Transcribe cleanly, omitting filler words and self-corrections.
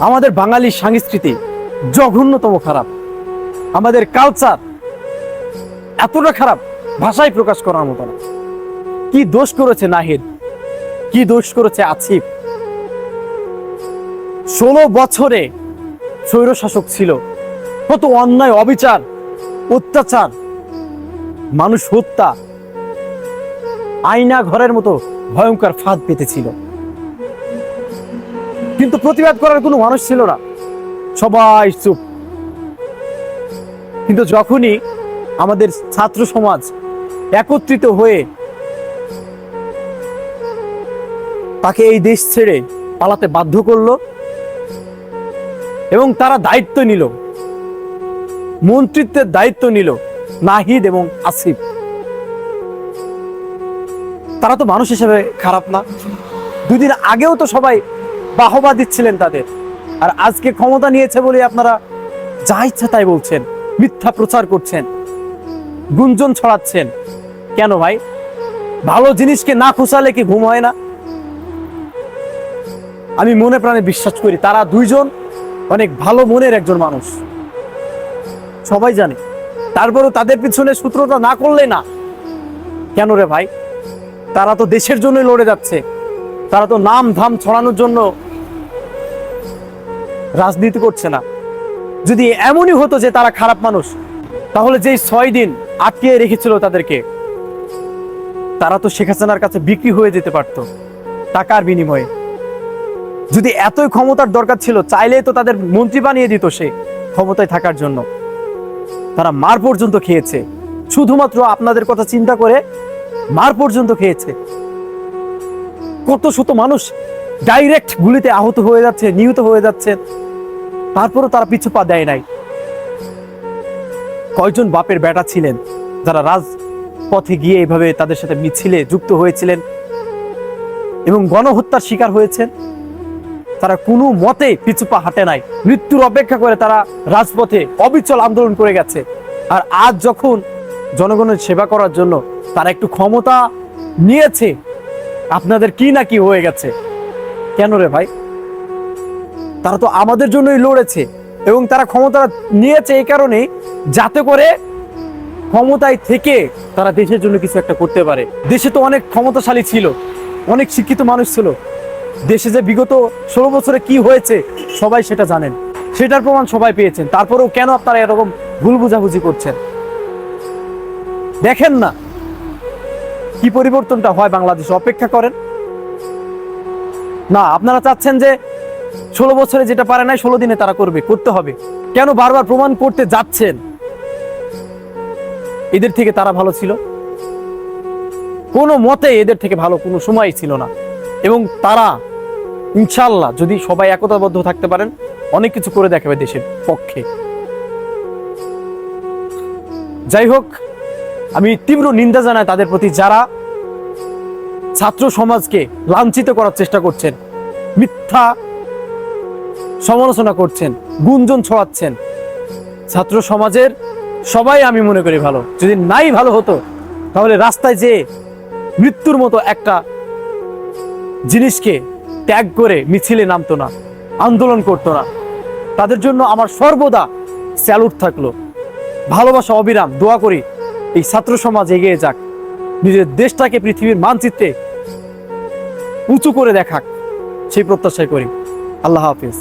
আমাদের বাঙালি সংস্কৃতি জঘন্যতম খারাপ, আমাদের কালচার এতটা খারাপ ভাষায় প্রকাশ করার মতো না। কি দোষ করেছে নাহিদ, কি দোষ করেছে আসিফ? 16 বছরে স্বৈরশাসক ছিল, কত অন্যায়, অবিচার, অত্যাচার, মানুষ হত্যা, আয়না ঘরের মতো ভয়ঙ্কর ফাঁদ পেতেছিল, কিন্তু প্রতিবাদ করার কোনো মানুষ ছিল না, সবাই চুপ। কিন্তু যখনই আমাদের ছাত্র সমাজ একত্রিত হয়ে তাকে এই দেশ ছেড়ে পালাতে বাধ্য করলো এবং তারা দায়িত্ব নিল, মন্ত্রিত্বের দায়িত্ব নিল নাহিদ এবং আসিফ, তারা তো মানুষ হিসেবে খারাপ না? 2 দিন আগেও তো সবাই বাহবা দিচ্ছিলেন তাদের, আর আজকে ক্ষমতা নিয়েছে বলে আপনারা যা ইচ্ছা তাই বলছেন, মিথ্যা প্রচার করছেন, গুঞ্জন ছড়াচ্ছেন। কেন ভাই? ভালো জিনিসকে না খুশালে কি ঘুম হয় না? আমি মনে প্রাণে বিশ্বাস করি তারা 2 জন অনেক ভালো মনের একজন মানুষ, সবাই জানে। তারপরও তাদের পিছনে সূত্রটা না করলে না। কেন রে ভাই? তারা তো দেশের জন্য লড়ে যাচ্ছে, তারা তো নাম ধাম ছড়ানোর জন্য রাজনীতি করছে না। যদি এমনই হতো যে তারা খারাপ মানুষ, তাহলে যেই 6 দিন আটকে রেখেছিল তাদেরকে, তারা তো শেখ হাসিনার কাছে বিক্রি হয়ে যেতে পারত টাকার বিনিময়ে। যদি এতই ক্ষমতার দরকার ছিল, চাইলেই তো তাদের মন্ত্রী বানিয়ে দিত সে ক্ষমতায় থাকার জন্য। তারা মার পর্যন্ত খেয়েছে, শুধুমাত্র আপনাদের কথা চিন্তা করে মার পর্যন্ত খেয়েছে। কত শত মানুষ ডাইরেক্ট গুলিতে আহত হয়ে যাচ্ছে, নিহত হয়ে যাচ্ছে, তারপরও তারা পিছু পা দেয় নাই। কয়জন বাপের বেটা ছিলেন যারা রাজপথে গিয়ে এইভাবে তাদের সাথে মিছিলে যুক্ত হয়েছিলেন এবং গণহত্যার শিকার হয়েছেন? তারা কোনো মতে পিছু পা হাঁটে নাই, মৃত্যুর অপেক্ষা করে তারা রাজপথে অবিচল আন্দোলন করে গেছে। আর আজ যখন জনগণের সেবা করার জন্য তারা একটু ক্ষমতা নিয়েছে, আপনাদের কি না কি হয়ে গেছে। কেন রে ভাই? তারা তো আমাদের জন্যই লড়েছে এবং তারা ক্ষমতা নিয়েছে এই কারণে যাতে করে ক্ষমতায় থেকে তারা দেশের জন্য কিছু একটা করতে পারে। দেশে তো অনেক ক্ষমতাশালী ছিল, অনেক শিক্ষিত মানুষ ছিল। দেশে যে বিগত 16 বছরে কি হয়েছে সবাই সেটা জানেন, সেটার প্রমাণ সবাই পেয়েছেন। তারপরেও কেন আপনারা এরকম ভুল বুঝাবুঝি করছেন? দেখেন না কি পরিবর্তনটা হয় বাংলাদেশে? অপেক্ষা করেন না। আপনারা চাচ্ছেন যে 16 বছরে যেটা পারে নাই 16 দিনে তারা করতে হবে। কেন বারবার প্রমাণ করতে যাচ্ছেন এদের থেকে তারা ভালো ছিল? কোনো মতে এদের থেকে ভালো কোনো সময় ছিল না। এবং তারা ইনশাআল্লাহ যদি সবাই একতাবদ্ধ থাকতে পারেন, অনেক কিছু করে দেখাবে দেশের পক্ষে। যাই হোক, আমি তীব্র নিন্দা জানাই তাদের প্রতি যারা ছাত্র সমাজকে লাঞ্ছিত করার চেষ্টা করছেন, মিথ্যা সমালোচনা করছেন, গুঞ্জন ছড়াচ্ছেন। ছাত্র সমাজের সবাই আমি মনে করি ভালো। যদি নাই ভালো হতো তাহলে রাস্তায় যে মৃত্যুর মতো একটা জিনিসকে ত্যাগ করে মিছিলে নামতো না, আন্দোলন করতো না। তাদের জন্য আমার সর্বদা স্যালুট থাকলো, ভালোবাসা অবিরাম। দোয়া করি এই ছাত্র সমাজ এগিয়ে যাক, নিজের দেশটাকে পৃথিবীর মানচিত্রে উঁচু করে দেখাক, সেই প্রত্যাশা করি। আল্লাহ হাফেজ।